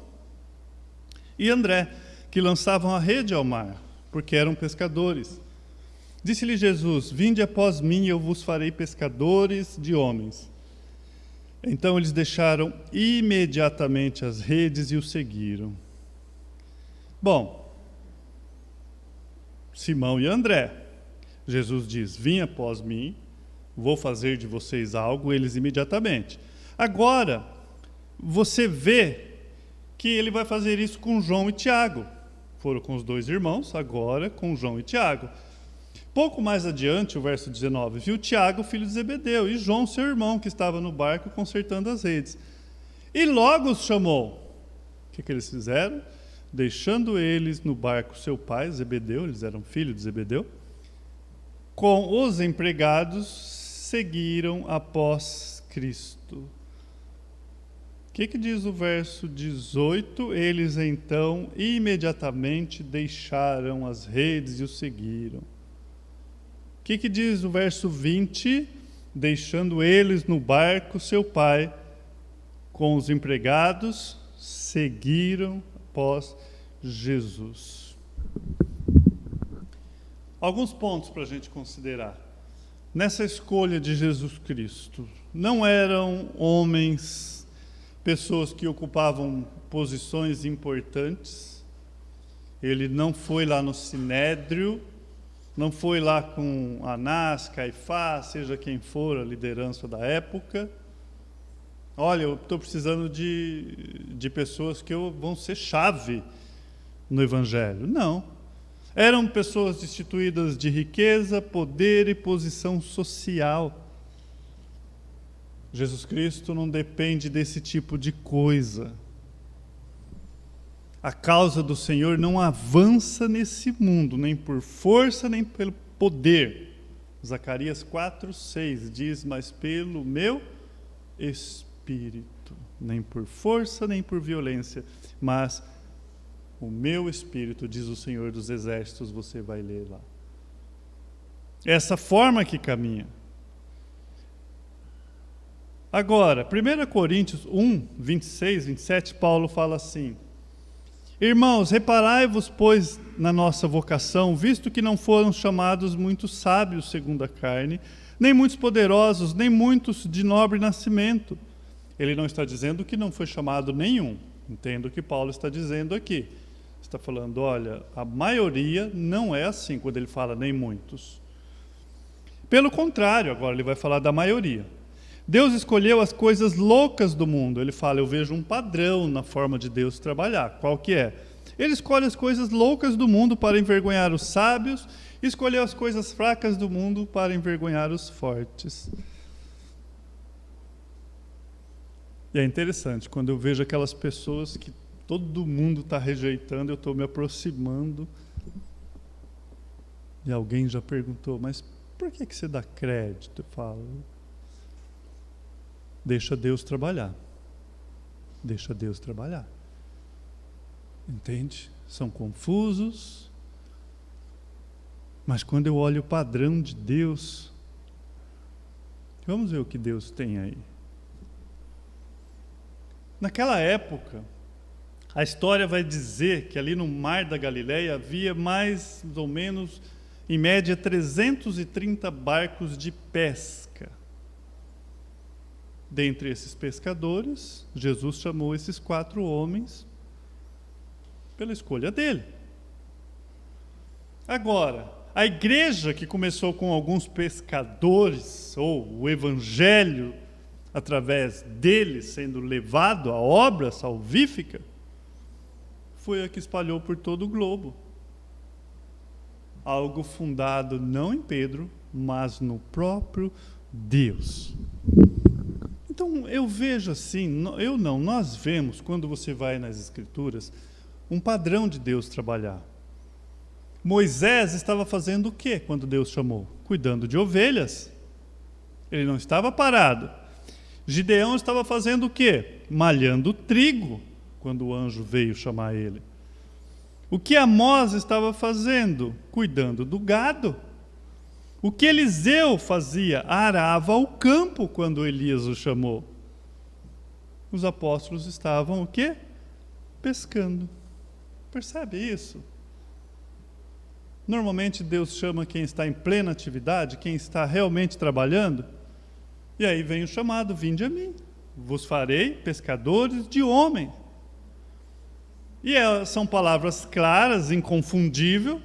e André, que lançavam a rede ao mar, porque eram pescadores. Disse-lhe Jesus, vinde após mim, e eu vos farei pescadores de homens. Então eles deixaram imediatamente as redes e o seguiram. Bom, Simão e André, Jesus diz, vim após mim, vou fazer de vocês algo, eles imediatamente. Agora, você vê que ele vai fazer isso com João e Tiago. Foram com os dois irmãos, agora com João e Tiago. Pouco mais adiante, o verso 19, viu Tiago, filho de Zebedeu, e João, seu irmão, que estava no barco consertando as redes. E logo os chamou. O que eles fizeram? Deixando eles no barco seu pai, Zebedeu, eles eram filhos de Zebedeu, com os empregados, seguiram após Cristo. O que diz o verso 18? Eles então imediatamente deixaram as redes e o seguiram. O que diz o verso 20? Deixando eles no barco, seu pai, com os empregados, seguiram após Jesus. Alguns pontos para a gente considerar. Nessa escolha de Jesus Cristo, não eram homens, pessoas que ocupavam posições importantes. Ele não foi lá no Sinédrio, não foi lá com Anás, Caifás, seja quem for a liderança da época. Olha, eu estou precisando de pessoas que vão ser chave no Evangelho. Não. Eram pessoas destituídas de riqueza, poder e posição social. Jesus Cristo não depende desse tipo de coisa. A causa do Senhor não avança nesse mundo, nem por força, nem poder. Zacarias 4:6 diz, mas pelo meu Espírito, nem por força, nem por violência, mas o meu Espírito, diz o Senhor dos Exércitos, você vai ler lá. Essa forma que caminha. Agora, 1 Coríntios 1, 26, 27, Paulo fala assim: irmãos, reparai-vos, pois, na nossa vocação, visto que não foram chamados muitos sábios segundo a carne, nem muitos poderosos, nem muitos de nobre nascimento. Ele não está dizendo que não foi chamado nenhum. Entendo o que Paulo está dizendo aqui. Está falando, olha, a maioria não é assim, quando ele fala nem muitos. Pelo contrário, agora ele vai falar da maioria. Deus escolheu as coisas loucas do mundo. Ele fala, eu vejo um padrão na forma de Deus trabalhar. Qual que é? Ele escolhe as coisas loucas do mundo para envergonhar os sábios, e escolheu as coisas fracas do mundo para envergonhar os fortes. E é interessante, quando eu vejo aquelas pessoas que todo mundo está rejeitando, eu estou me aproximando, e alguém já perguntou, mas por que você dá crédito? Eu falo, deixa Deus trabalhar. Deixa Deus trabalhar. Entende? São confusos. Mas quando eu olho o padrão de Deus, vamos ver o que Deus tem aí. Naquela época, a história vai dizer que ali no Mar da Galileia havia mais ou menos, em média, 330 barcos de pesca. Dentre esses pescadores, Jesus chamou esses 4 homens pela escolha dele. Agora, a igreja que começou com alguns pescadores, ou o evangelho através deles sendo levado à obra salvífica, foi a que espalhou por todo o globo. Algo fundado não em Pedro, mas no próprio Deus. Então, eu vejo assim, nós vemos, quando você vai nas Escrituras, um padrão de Deus trabalhar. Moisés estava fazendo o quê quando Deus chamou? Cuidando de ovelhas. Ele não estava parado. Gideão estava fazendo o quê? Malhando trigo, quando o anjo veio chamar ele. O que Amós estava fazendo? Cuidando do gado. O que Eliseu fazia? Arava o campo quando Elias o chamou. Os apóstolos estavam o quê? Pescando. Percebe isso? Normalmente Deus chama quem está em plena atividade, quem está realmente trabalhando, e aí vem o chamado, vinde a mim, vos farei pescadores de homens. E são palavras claras, inconfundíveis.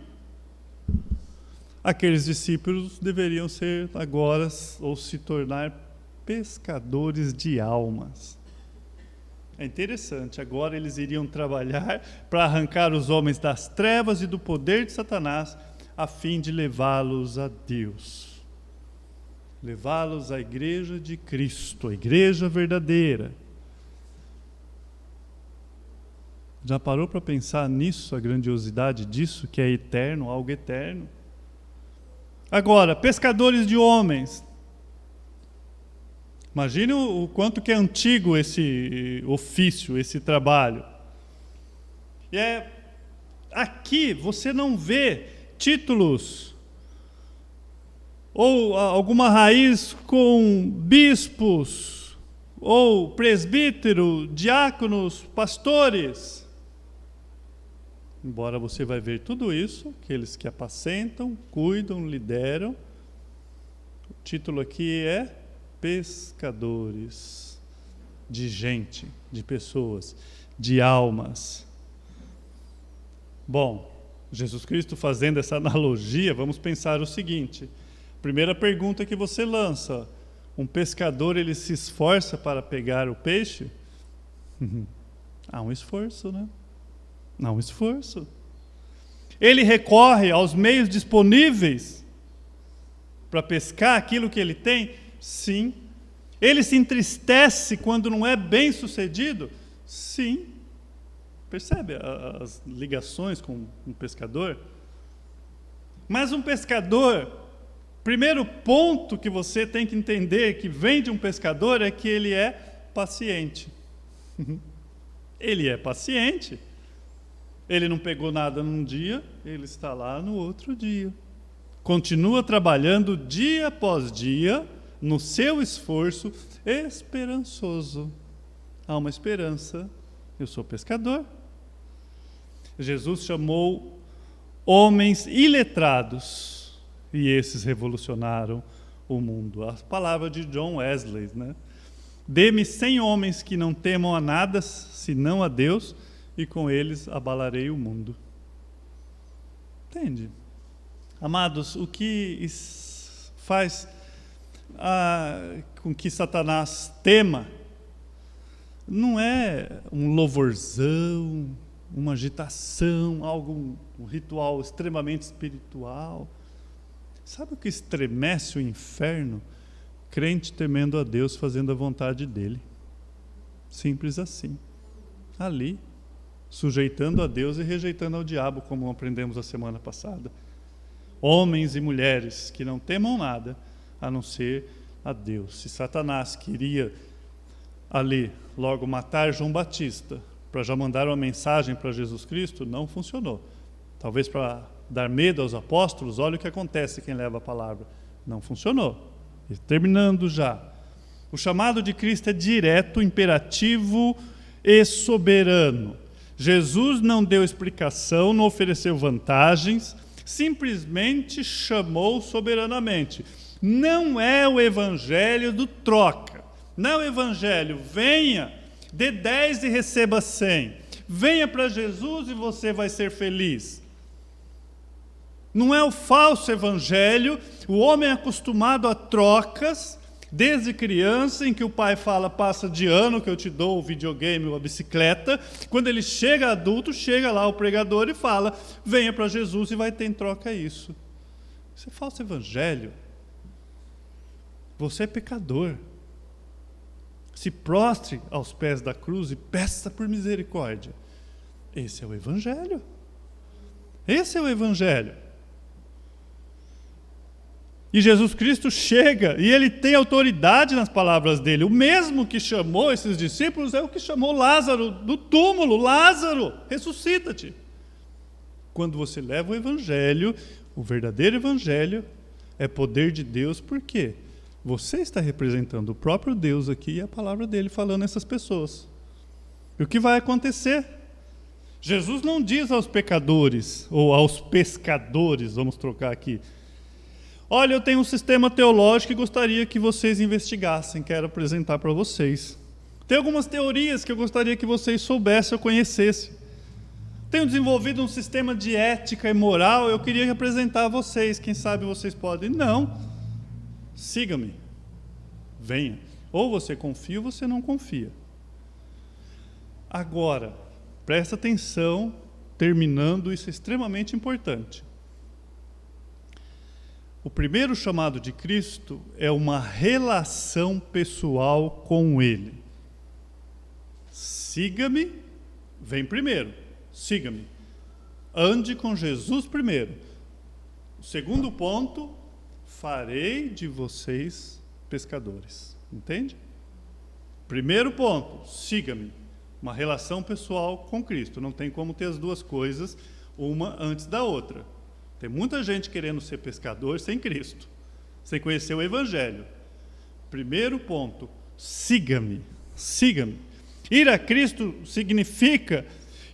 Aqueles discípulos deveriam ser agora, ou se tornar pescadores de almas. É interessante, agora eles iriam trabalhar para arrancar os homens das trevas e do poder de Satanás, a fim de levá-los a Deus. Levá-los à igreja de Cristo, a igreja verdadeira. Já parou para pensar nisso, a grandiosidade disso, que é eterno, algo eterno? Agora, pescadores de homens. Imagine o quanto que é antigo esse ofício, esse trabalho. E aqui você não vê títulos ou alguma raiz com bispos, ou presbítero, diáconos, pastores. Embora você vai ver tudo isso, aqueles que apacentam, cuidam, lideram. O título aqui é pescadores de gente, de pessoas, de almas. Bom, Jesus Cristo fazendo essa analogia, vamos pensar o seguinte. Primeira pergunta que você lança: um pescador, ele se esforça para pegar o peixe? Há um esforço, né? Há um esforço. Ele recorre aos meios disponíveis para pescar aquilo que ele tem? Sim. Ele se entristece quando não é bem sucedido? Sim. Percebe as ligações com um pescador? Mas um pescador, primeiro ponto que você tem que entender que vem de um pescador é que ele é paciente. Ele é paciente. Ele não pegou nada num dia, ele está lá no outro dia. Continua trabalhando dia após dia, no seu esforço, esperançoso. Há uma esperança. Eu sou pescador. Jesus chamou homens iletrados, e esses revolucionaram o mundo. A palavra de John Wesley, né? Dê-me 100 homens que não temam a nada, senão a Deus, e com eles abalarei o mundo. Entende? Amados, o que faz com que Satanás tema não é um louvorzão, uma agitação, um ritual extremamente espiritual. Sabe o que estremece o inferno? Crente temendo a Deus, fazendo a vontade dele. Simples assim. Ali, sujeitando a Deus e rejeitando ao diabo, como aprendemos a semana passada. Homens e mulheres que não temam nada, a não ser a Deus. Se Satanás queria ali logo matar João Batista, para já mandar uma mensagem para Jesus Cristo, não funcionou. Talvez para dar medo aos apóstolos, olha o que acontece quem leva a palavra. Não funcionou. E terminando já. O chamado de Cristo é direto, imperativo e soberano. Jesus não deu explicação, não ofereceu vantagens, simplesmente chamou soberanamente. Não é o evangelho do troca. Não é o evangelho, venha, dê 10 e receba 100. Venha para Jesus e você vai ser feliz. Não é o falso evangelho, o homem é acostumado a trocas, desde criança, em que o pai fala, passa de ano que eu te dou o videogame ou a bicicleta. Quando ele chega adulto, chega lá o pregador e fala, venha para Jesus e vai ter em troca isso. Isso é falso evangelho. Você é pecador. Se prostre aos pés da cruz e peça por misericórdia. Esse é o evangelho. Esse é o evangelho. E Jesus Cristo chega e ele tem autoridade nas palavras dele. O mesmo que chamou esses discípulos é o que chamou Lázaro do túmulo. Lázaro, ressuscita-te. Quando você leva o evangelho, o verdadeiro evangelho é poder de Deus. Por quê? Você está representando o próprio Deus aqui e a palavra dele falando a essas pessoas. E o que vai acontecer? Jesus não diz aos pecadores, ou aos pescadores, vamos trocar aqui, olha, eu tenho um sistema teológico que gostaria que vocês investigassem, quero apresentar para vocês. Tem algumas teorias que eu gostaria que vocês soubessem ou conhecessem. Tenho desenvolvido um sistema de ética e moral, eu queria apresentar a vocês, quem sabe vocês podem. Não. Siga-me. Venha. Ou você confia ou você não confia. Agora, presta atenção, terminando, isso é extremamente importante. O primeiro chamado de Cristo é uma relação pessoal com Ele. Siga-me, vem primeiro, siga-me. Ande com Jesus primeiro. O segundo ponto, farei de vocês pescadores. Entende? Primeiro ponto, siga-me. Uma relação pessoal com Cristo. Não tem como ter as duas coisas, uma antes da outra. Tem muita gente querendo ser pescador sem Cristo, sem conhecer o Evangelho. Primeiro ponto, siga-me, siga-me. Ir a Cristo significa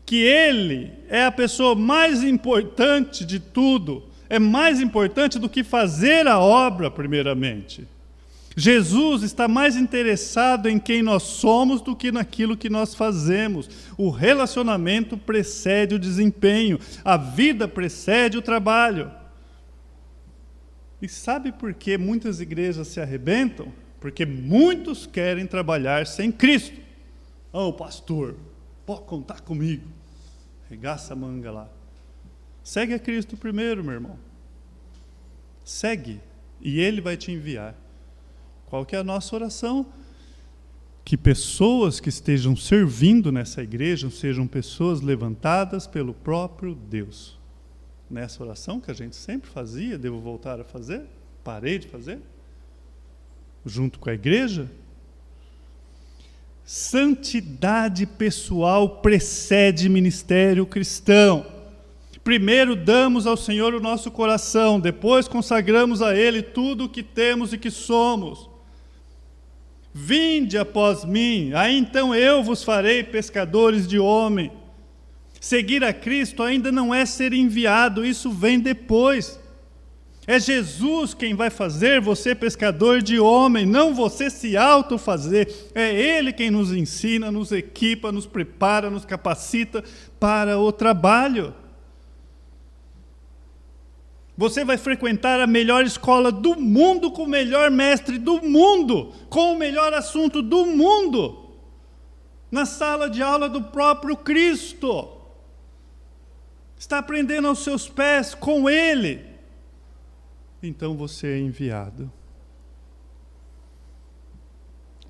que Ele é a pessoa mais importante de tudo, é mais importante do que fazer a obra, primeiramente. Jesus está mais interessado em quem nós somos do que naquilo que nós fazemos. O relacionamento precede o desempenho, a vida precede o trabalho. E sabe por que muitas igrejas se arrebentam? Porque muitos querem trabalhar sem Cristo. Oh, pastor, pode contar comigo. Regaça a manga lá. Segue a Cristo primeiro, meu irmão. Segue, e Ele vai te enviar. Qual que é a nossa oração? Que pessoas que estejam servindo nessa igreja sejam pessoas levantadas pelo próprio Deus. nessa oração que a gente sempre fazia, devo voltar a fazer? Parei de fazer? Junto com a igreja? Santidade pessoal precede ministério cristão. Primeiro damos ao Senhor o nosso coração, depois consagramos a Ele tudo o que temos e que somos. Vinde após mim, aí então eu vos farei pescadores de homem. Seguir a Cristo ainda não é ser enviado, isso vem depois. É Jesus quem vai fazer você pescador de homem, não você se autofazer. É Ele quem nos ensina, nos equipa, nos prepara, nos capacita para o trabalho. Você vai frequentar a melhor escola do mundo, com o melhor mestre do mundo, com o melhor assunto do mundo, na sala de aula do próprio Cristo. Está aprendendo aos seus pés com Ele. Então você é enviado.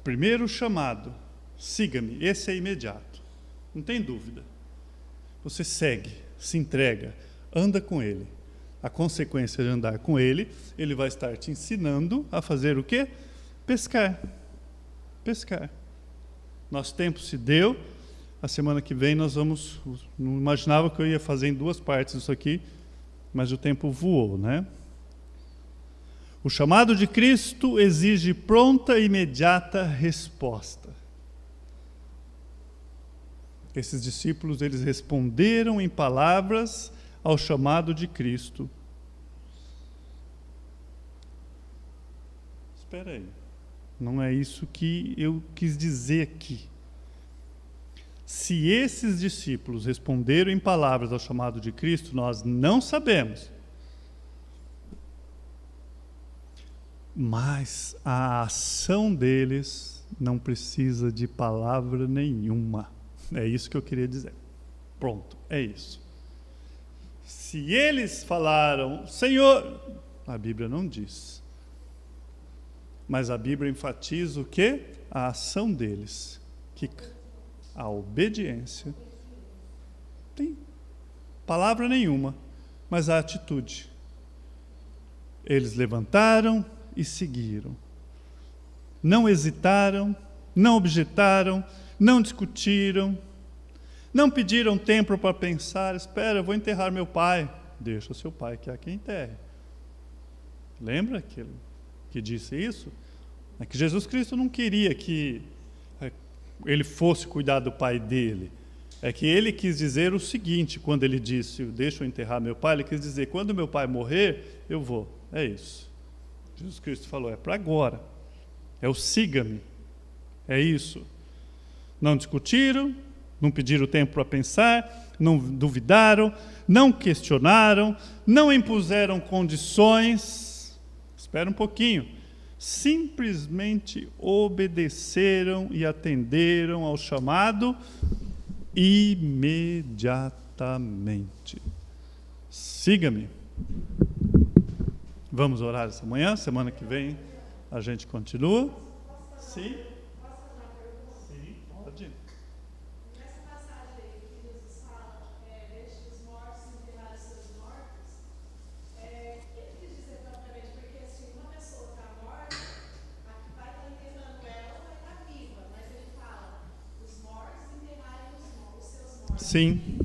Primeiro chamado, siga-me, esse é imediato, não tem dúvida. Você segue, se entrega, anda com Ele. A consequência de andar com Ele, Ele vai estar te ensinando a fazer o quê? Pescar. Pescar. Nosso tempo se deu, a semana que vem nós vamos... Não imaginava que eu ia fazer em 2 partes isso aqui, mas o tempo voou, né? O chamado de Cristo exige pronta e imediata resposta. Esses discípulos, eles responderam em palavras ao chamado de Cristo. Espera aí, não é isso que eu quis dizer aqui. Se esses discípulos responderam em palavras ao chamado de Cristo, nós não sabemos. Mas a ação deles não precisa de palavra nenhuma. É isso que eu queria dizer. Pronto, é isso. Se eles falaram, Senhor, a Bíblia não diz. Mas a Bíblia enfatiza o quê? A ação deles. A obediência. Tem palavra nenhuma, mas a atitude. Eles levantaram e seguiram. Não hesitaram, não objetaram, não discutiram, não pediram tempo para pensar, espera, eu vou enterrar meu pai. Deixa o seu pai que há quem enterre. Lembra aquele que disse isso? É que Jesus Cristo não queria que ele fosse cuidar do pai dele. É que ele quis dizer o seguinte, quando ele disse, deixa eu enterrar meu pai, ele quis dizer, quando meu pai morrer, eu vou. É isso. Jesus Cristo falou, é para agora. É o siga-me. É isso. Não discutiram, não pediram tempo para pensar, não duvidaram, não questionaram, não impuseram condições. Espera um pouquinho. Simplesmente obedeceram e atenderam ao chamado imediatamente. Siga-me. Vamos orar essa manhã, semana que vem a gente continua. Sim? Sim, pode. Nessa passagem aí que Jesus fala, deixe os mortos enterrar seus mortos, o que ele quis dizer propriamente? Porque assim, uma pessoa está morta, a que vai estar enterrando ela vai estar viva, mas ele fala, os mortos enterrarem os seus mortos. Sim,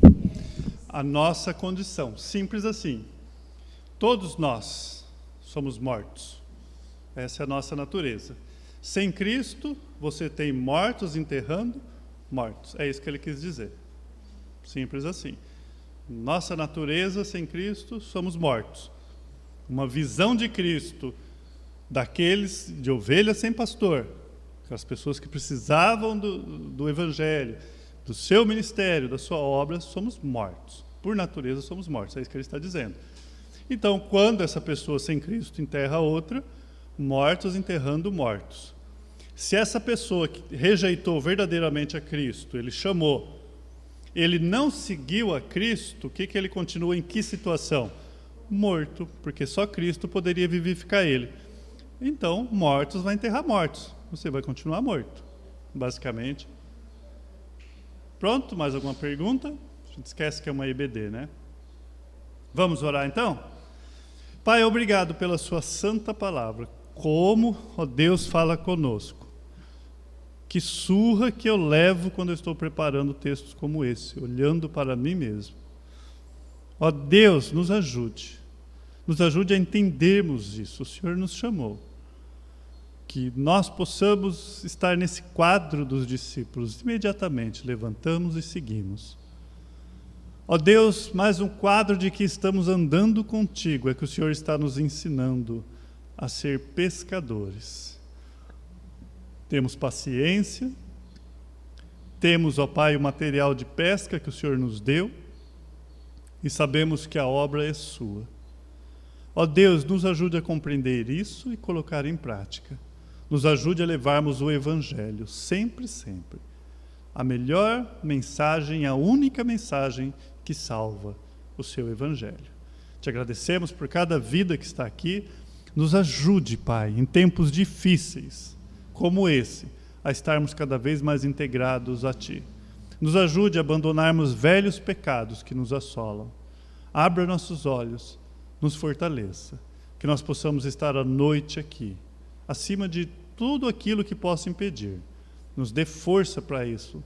a nossa condição, simples assim. Todos nós somos mortos. Essa é a nossa natureza. Sem Cristo, você tem mortos enterrando mortos. É isso que ele quis dizer. Simples assim. Nossa natureza, sem Cristo, somos mortos. Uma visão de Cristo, daqueles de ovelhas sem pastor, aquelas pessoas que precisavam do Evangelho, do seu ministério, da sua obra, somos mortos. Por natureza, somos mortos. É isso que ele está dizendo. Então, quando essa pessoa sem Cristo enterra outra, mortos enterrando mortos. Se essa pessoa que rejeitou verdadeiramente a Cristo, ele chamou, ele não seguiu a Cristo, o que ele continua em que situação? Morto, porque só Cristo poderia vivificar ele. Então, mortos vai enterrar mortos. Você vai continuar morto, basicamente. Pronto, mais alguma pergunta? A gente esquece que é uma EBD, né? Vamos orar então? Pai, obrigado pela sua santa palavra. Como, ó Deus, fala conosco. Que surra que eu levo quando eu estou preparando textos como esse, olhando para mim mesmo. Ó Deus, nos ajude a entendermos isso. O Senhor nos chamou. Que nós possamos estar nesse quadro dos discípulos. Imediatamente levantamos e seguimos. Ó Deus, mais um quadro de que estamos andando contigo, é que o Senhor está nos ensinando a ser pescadores. Temos paciência, temos, ó Pai, o material de pesca que o Senhor nos deu e sabemos que a obra é sua. Ó Deus, nos ajude a compreender isso e colocar em prática. Nos ajude a levarmos o Evangelho, sempre, sempre. A melhor mensagem, a única mensagem que salva, o seu Evangelho. Te agradecemos por cada vida que está aqui. Nos ajude, Pai, em tempos difíceis, como esse, a estarmos cada vez mais integrados a Ti. Nos ajude a abandonarmos velhos pecados que nos assolam. Abra nossos olhos, nos fortaleça, que nós possamos estar à noite aqui, acima de tudo aquilo que possa impedir. Nos dê força para isso.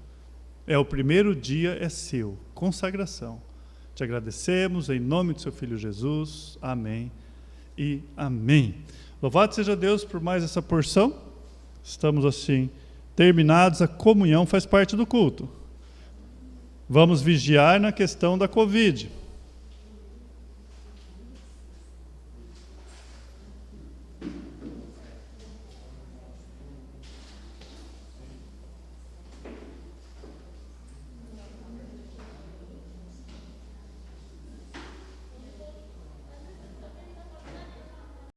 O primeiro dia é seu, consagração. Te agradecemos em nome do seu Filho Jesus. Amém e amém. Louvado seja Deus por mais essa porção. Estamos assim terminados. A comunhão faz parte do culto. Vamos vigiar na questão da Covid.